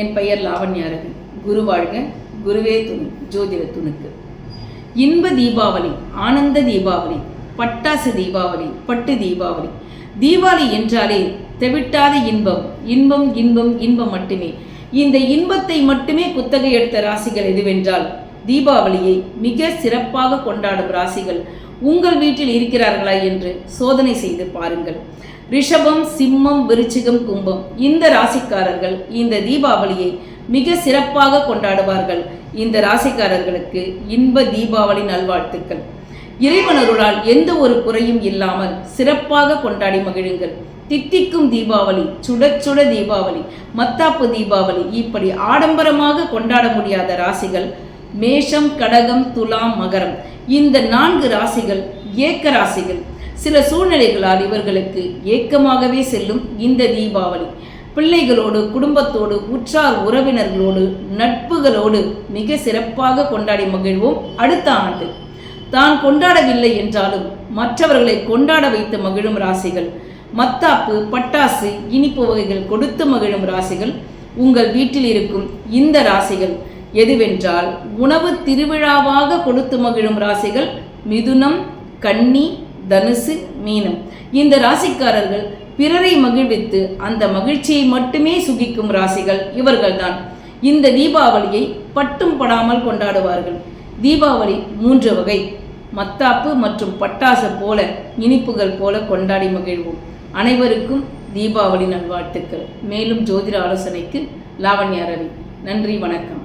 என் பெயர் லாவண்யா ரவி. குரு வாழ்க, குருவே துணை, ஜோதிட துணுக்கு. இன்ப தீபாவளி, ஆனந்த தீபாவளி, பட்டாசு தீபாவளி, பட்டு தீபாவளி. தீபாவளி என்றாலே தெவிட்டாத இன்பம், இன்பம் இன்பம் இன்பம் மட்டுமே. இந்த இன்பத்தை மட்டுமே குத்தகை எடுத்த ராசிகள் எதுவென்றால் தீபாவளியை மிக சிறப்பாக கொண்டாடும் ராசிகள் உங்கள் வீட்டில் இருக்கிறார்களா என்று சோதனை செய்து பாருங்கள். ரிஷபம், சிம்மம், விருச்சிகம், கும்பம் இந்த ராசிக்காரர்கள் இந்த தீபாவளியை மிக சிறப்பாக கொண்டாடுவார்கள். இந்த ராசிக்காரர்களுக்கு இன்ப தீபாவளி நல்வாழ்த்துக்கள். இறைவனருளால் எந்த ஒரு குறையும் இல்லாமல் சிறப்பாக கொண்டாடி மகிழுங்கள். தித்திக்கும் தீபாவளி, சுட சுட தீபாவளி, மத்தாப்பு தீபாவளி, இப்படி ஆடம்பரமாக கொண்டாட முடியாத ராசிகள் மேஷம், கடகம், துலாம், மகரம். இந்த 4 ராசிகள் ஏக்க ராசிகள். சில சூழ்நிலைகளால் இவர்களுக்கு ஏக்கமாகவே செல்லும் இந்த தீபாவளி. பிள்ளைகளோடு, குடும்பத்தோடு, உற்றார் உறவினர்களோடு, நட்புகளோடு மிக சிறப்பாக கொண்டாடி மகிழ்வோம். அடுத்த ஆண்டு தான் கொண்டாடவில்லை என்றாலும் மற்றவர்களை கொண்டாட வைத்து மகிழும் ராசிகள், மத்தாப்பு, பட்டாசு, இனிப்பு வகைகள் கொடுத்து மகிழும் ராசிகள் உங்கள் வீட்டில் இருக்கும் இந்த ராசிகள் எதுவென்றால் உணவு திருவிழாவாக கொடுத்து மகிழும் ராசிகள் மிதுனம், கன்னி, தனுசு, மீனம். இந்த ராசிக்காரர்கள் பிறரை மகிழ்வித்து அந்த மகிழ்ச்சியை மட்டுமே சுகிக்கும் ராசிகள் இவர்கள்தான். இந்த தீபாவளியை பட்டும் படாமல் கொண்டாடுவார்கள். தீபாவளி 3 வகை. மத்தாப்பு மற்றும் பட்டாசு போல, இனிப்புகள் போல கொண்டாடி மகிழ்வோம். அனைவருக்கும் தீபாவளி நல்வாழ்த்துக்கள். மேலும் ஜோதிட ஆலோசனைக்கு லாவண்யா ரவி. நன்றி, வணக்கம்.